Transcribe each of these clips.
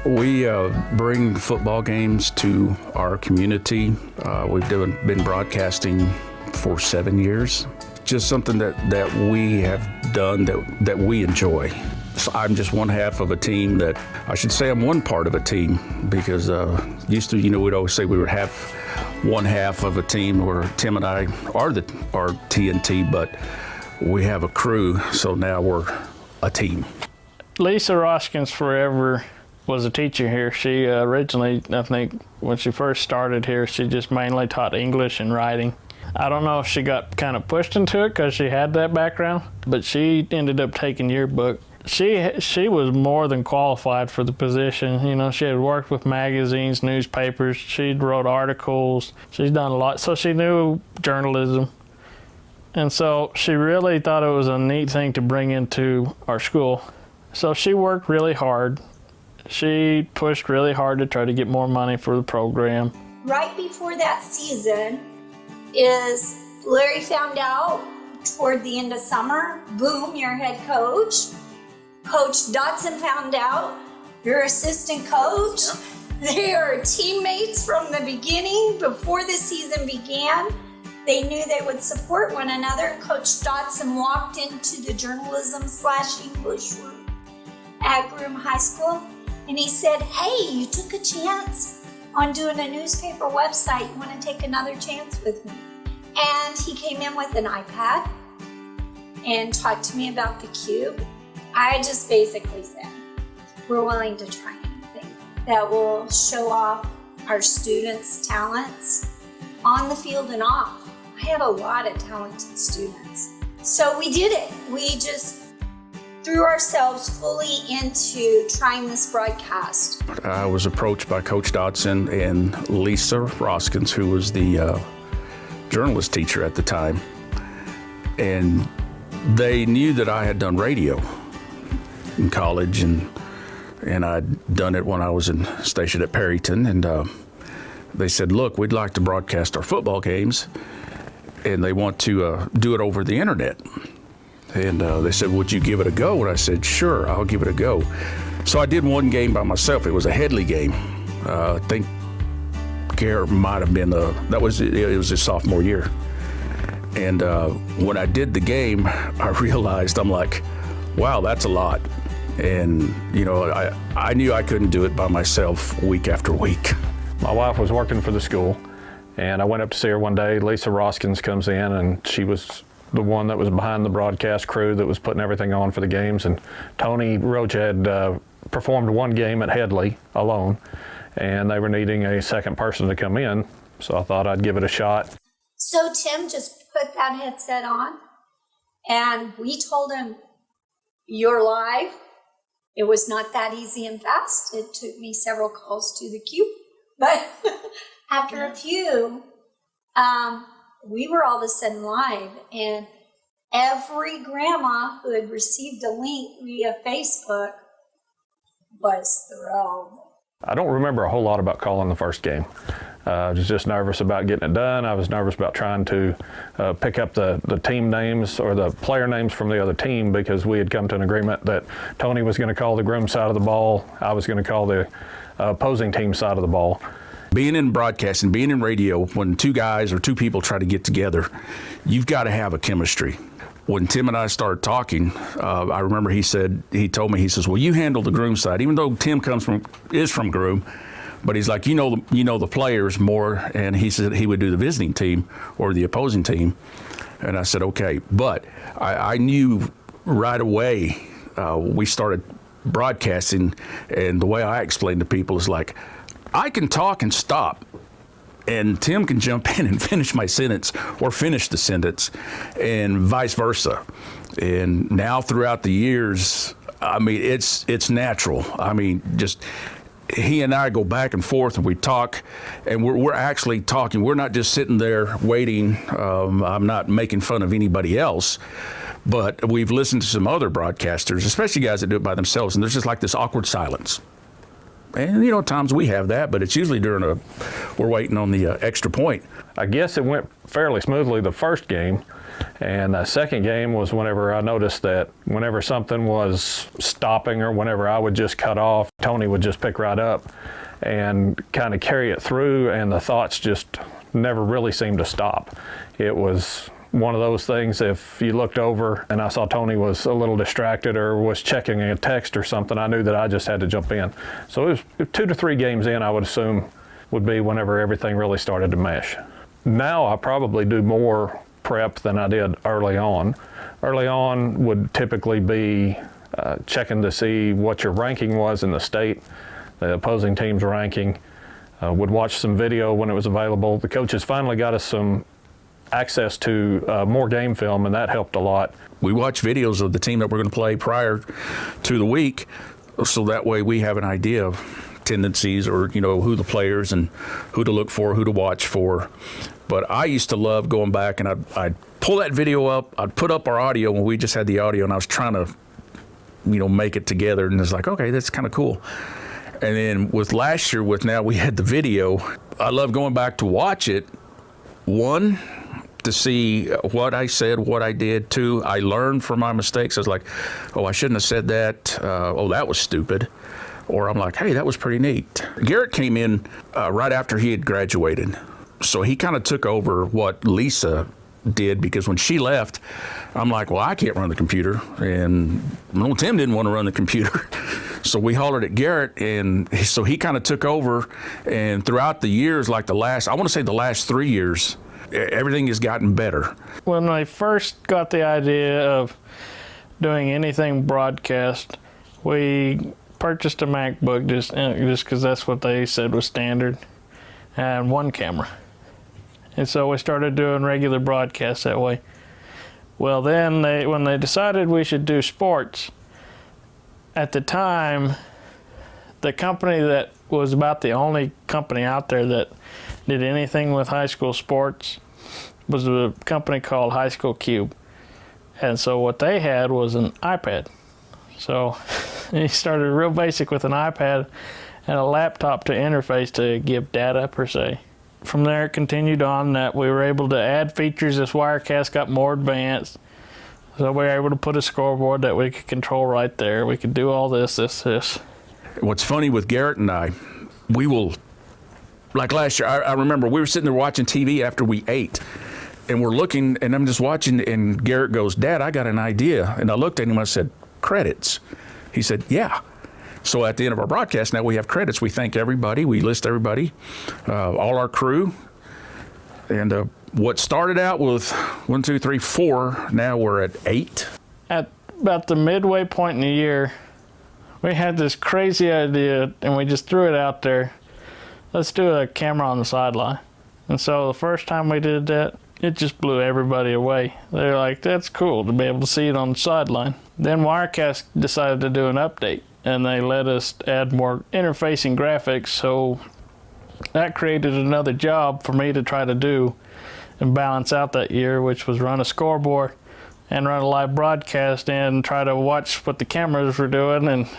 We bring football games to our community. We've been broadcasting for 7 years. Just something that we have done that we enjoy. So I'm just one half of a team that, I should say I'm one part of a team, because used to, we'd always say we were one half of a team, where Tim and I are TNT, but we have a crew, so now we're a team. Lisa Roskins forever was a teacher here. She originally, I think, when she first started here, she just mainly taught English and writing. I don't know if she got kind of pushed into it because she had that background, but she ended up taking yearbook. She was more than qualified for the position. She had worked with magazines, newspapers. She'd wrote articles. She's done a lot, so she knew journalism. And so she really thought it was a neat thing to bring into our school. So she worked really hard. She pushed really hard to try to get more money for the program. Right before that season is Larry found out toward the end of summer, boom, your head coach. Coach Dodson found out, your assistant coach. Yep. They are teammates from the beginning. Before the season began, they knew they would support one another. Coach Dodson walked into the journalism/English room at Groom High School, and he said, "Hey, you took a chance on doing a newspaper website. You want to take another chance with me?" And he came in with an iPad and talked to me about the cube. I just basically said, we're willing to try anything that will show off our students' talents on the field and off. I have a lot of talented students. So we did it. We just threw ourselves fully into trying this broadcast. I was approached by Coach Dodson and Lisa Roskins, who was the journalist teacher at the time. And they knew that I had done radio in college, and I'd done it when I was stationed at Perryton. And they said, look, we'd like to broadcast our football games, and they want to do it over the internet. And they said, would you give it a go? And I said, sure, I'll give it a go. So I did one game by myself. It was a Headley game. I think Garrett might have been, it was his sophomore year. And when I did the game, I realized, I'm like, wow, that's a lot. And, I knew I couldn't do it by myself week after week. My wife was working for the school, and I went up to see her one day. Lisa Roskins comes in, and she was the one that was behind the broadcast crew that was putting everything on for the games. And Tony Roach had performed one game at Headley alone, and they were needing a second person to come in, so I thought I'd give it a shot. So Tim just put that headset on, and we told him, you're live. It was not that easy and fast. It took me several calls to the cube, but after a few, we were all of a sudden live, and every grandma who had received a link via Facebook was thrilled. I don't remember a whole lot about calling the first game. I was just nervous about getting it done. I was nervous about trying to pick up the team names or the player names from the other team, because we had come to an agreement that Tony was going to call the Groom side of the ball. I was going to call the opposing team side of the ball. Being in broadcasting, being in radio, when two guys or two people try to get together, you've got to have a chemistry. When Tim and I started talking, I remember he told me, he says, well, you handle the Groom side, even though Tim is from Groom. But he's like, you know the players more, and he said he would do the visiting team or the opposing team. And I said, okay. But I knew right away we started broadcasting, and the way I explained to people is like, I can talk and stop, and Tim can jump in and finish my sentence or finish the sentence, and vice versa. And now throughout the years, I mean, it's natural. I mean, just he and I go back and forth, and we talk, and we're actually talking. We're not just sitting there waiting. I'm not making fun of anybody else, but we've listened to some other broadcasters, especially guys that do it by themselves, and there's just like this awkward silence. And, at times we have that, but it's usually we're waiting on the extra point. I guess it went fairly smoothly the first game, And that second game was whenever I noticed that whenever something was stopping or whenever I would just cut off, Tony would just pick right up and kind of carry it through, and the thoughts just never really seemed to stop. It was one of those things, if you looked over and I saw Tony was a little distracted or was checking a text or something, I knew that I just had to jump in. So it was 2 to 3 games in, I would assume, would be whenever everything really started to mesh. Now I probably do more prep than I did early on. Early on would typically be checking to see what your ranking was in the state, the opposing team's ranking. Would watch some video when it was available. The coaches finally got us some access to more game film, and that helped a lot. We watch videos of the team that we're going to play prior to the week, so that way we have an idea of tendencies, or who the players and who to look for, who to watch for. But I used to love going back, and I'd pull that video up, I'd put up our audio when we just had the audio, and I was trying to make it together, and it's like, okay, that's kind of cool. And then with last year, now we had the video, I love going back to watch it. 1, to see what I said, what I did. 2, I learned from my mistakes. I was like, oh, I shouldn't have said that. Oh, that was stupid. Or I'm like, hey, that was pretty neat. Garrett came in right after he had graduated. So he kind of took over what Lisa did, because when she left, I'm like, well, I can't run the computer. And Tim didn't want to run the computer. So we hollered at Garrett, and so he kind of took over. And throughout the years, like the last 3 years, everything has gotten better. When I first got the idea of doing anything broadcast, we purchased a MacBook just because that's what they said was standard, and 1 camera. And so we started doing regular broadcasts that way. Well, then when they decided we should do sports, at the time, the company that was about the only company out there that did anything with high school sports was a company called High School Cube. And so what they had was an iPad. So he started real basic with an iPad and a laptop to interface to give data per se. From there it continued on that we were able to add features as Wirecast got more advanced. So we were able to put a scoreboard that we could control right there. We could do all this. What's funny with Garrett and I, we will, like last year, I remember we were sitting there watching TV after we ate, and we're looking, and I'm just watching, and Garrett goes, Dad, I got an idea. And I looked at him and I said, credits. He said, yeah. So at the end of our broadcast, now we have credits. We thank everybody. We list everybody, all our crew. And what started out with 1, 2, 3, 4, now we're at 8. At about the midway point in the year, we had this crazy idea, and we just threw it out there. Let's do a camera on the sideline. And so the first time we did that, it just blew everybody away. They're like, that's cool to be able to see it on the sideline. Then Wirecast decided to do an update, and they let us add more interfacing graphics, so that created another job for me to try to do and balance out that year, which was run a scoreboard and run a live broadcast and try to watch what the cameras were doing and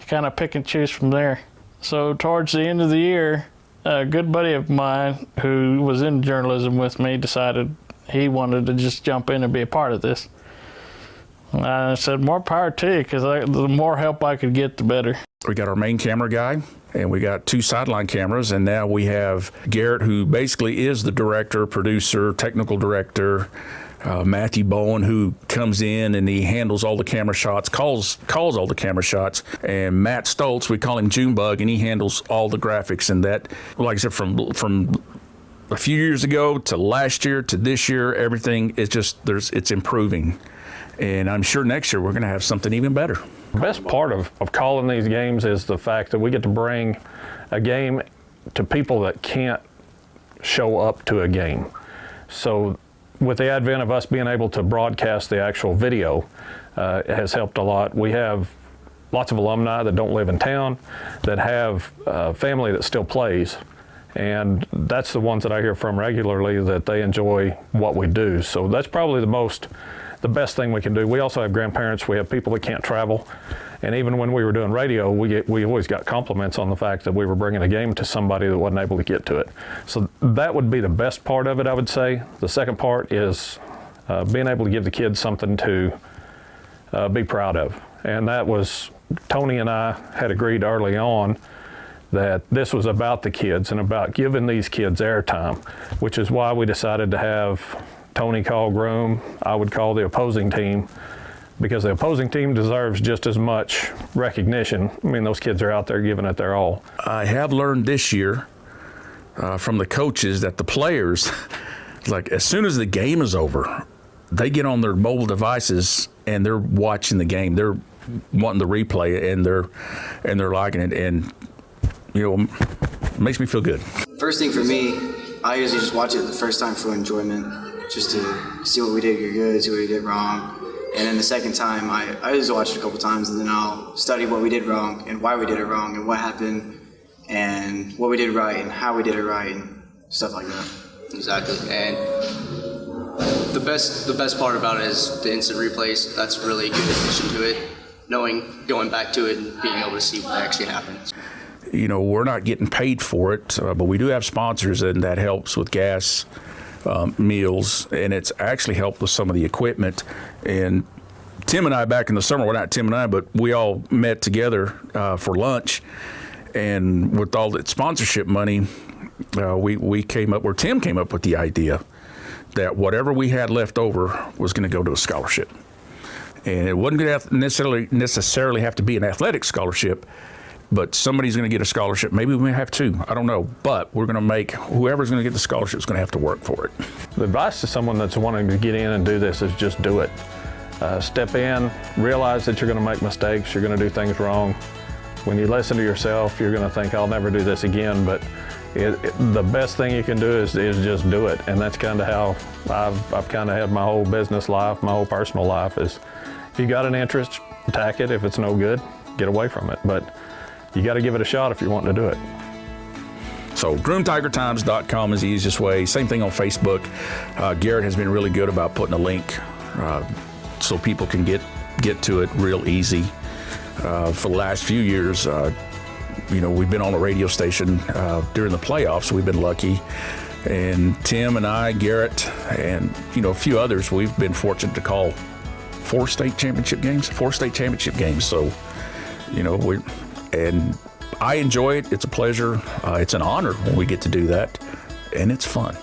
kind of pick and choose from there. So towards the end of the year, a good buddy of mine who was in journalism with me decided he wanted to just jump in and be a part of this. And I said, more power to you, because the more help I could get, the better. We got our main camera guy, and we got 2 sideline cameras, and now we have Garrett, who basically is the director, producer, technical director, Matthew Bowen, who comes in and he handles all the camera shots, calls all the camera shots, and Matt Stoltz, we call him Junebug, and he handles all the graphics. And that, like I said, from a few years ago to last year to this year, everything is just it's improving, and I'm sure next year we're going to have something even better. The best part of calling these games is the fact that we get to bring a game to people that can't show up to a game. So with the advent of us being able to broadcast the actual video, it has helped a lot. We have lots of alumni that don't live in town, that have family that still plays, and that's the ones that I hear from regularly, that they enjoy what we do. So that's probably the best thing we can do. We also have grandparents, we have people that can't travel, and even when we were doing radio, we always got compliments on the fact that we were bringing a game to somebody that wasn't able to get to it. So that would be the best part of it, I would say. The second part is being able to give the kids something to be proud of. And that was, Tony and I had agreed early on that this was about the kids and about giving these kids airtime, which is why we decided to have Tony call groom, I would call the opposing team, because the opposing team deserves just as much recognition. I mean, those kids are out there giving it their all. I have learned this year from the coaches that the players, like as soon as the game is over, they get on their mobile devices and they're watching the game. They're wanting to replay it, and they're liking it, and it makes me feel good. First thing for me, I usually just watch it the first time for enjoyment, just to see what we did good, see what we did wrong. And then the second time, I usually watch it a couple times, and then I'll study what we did wrong and why we did it wrong and what happened and what we did right and how we did it right and stuff like that. Exactly. And the best part about it is the instant replays. That's really a good addition to it, going back to it and being able to see what actually happened. We're not getting paid for it, but we do have sponsors, and that helps with gas, meals, and it's actually helped with some of the equipment. And Tim and I, back in the summer, well, not Tim and I, but we all met together for lunch, and with all that sponsorship money, we came up, or Tim came up with the idea that whatever we had left over was going to go to a scholarship. And it wasn't going to necessarily have to be an athletic scholarship, but somebody's going to get a scholarship. Maybe we may have two. I don't know. But we're going to make whoever's going to get the scholarship is going to have to work for it. The advice to someone that's wanting to get in and do this is just do it. Step in, realize that you're going to make mistakes, you're going to do things wrong. When you listen to yourself, you're going to think, I'll never do this again. But the best thing you can do is just do it. And that's kind of how I've kind of had my whole business life, my whole personal life is, if you got an interest, attack it. If it's no good, get away from it. But you got to give it a shot if you're wanting to do it. So groomtigertimes.com is the easiest way. Same thing on Facebook. Garrett has been really good about putting a link so people can get to it real easy. For the last few years, we've been on a radio station during the playoffs. We've been lucky. And Tim and I, Garrett, and a few others, we've been fortunate to call 4 state championship games. So, and I enjoy it. It's a pleasure. It's an honor when we get to do that, and it's fun.